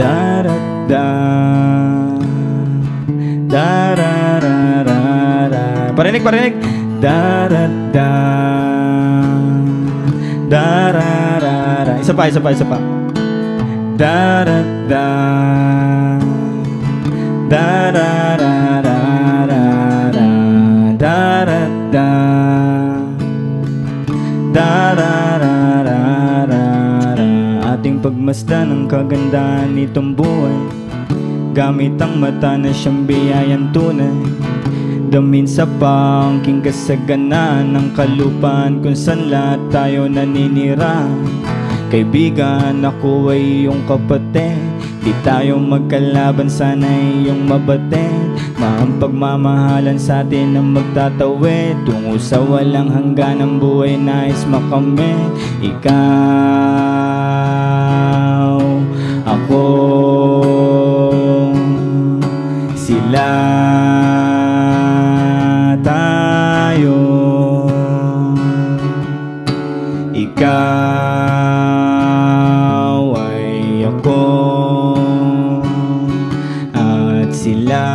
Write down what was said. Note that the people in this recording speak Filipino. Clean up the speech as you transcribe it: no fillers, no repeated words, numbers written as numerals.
Darada, darararara. Parinig, parinig. Darada, dararara. Isa pa, isa pa, isa pa. Darada, darararara. Darada, darararara. Ating pagmasdan ang kagandahan nitong buhay, gamit ang mata na siyang biyayang tunay. Damin sa pangking kasaganaan ng kalupaan kung saan lahat tayo naninira. Kaibigan, ako ay iyong kapatid, di tayo magkalaban, sana'y iyong mabatid. Maang pagmamahalan sa atin ang magtatawid tungo sa walang hangganang buhay, nais makamit. Ikaw, ako, sila, tayo. Ikaw ay ako at sila.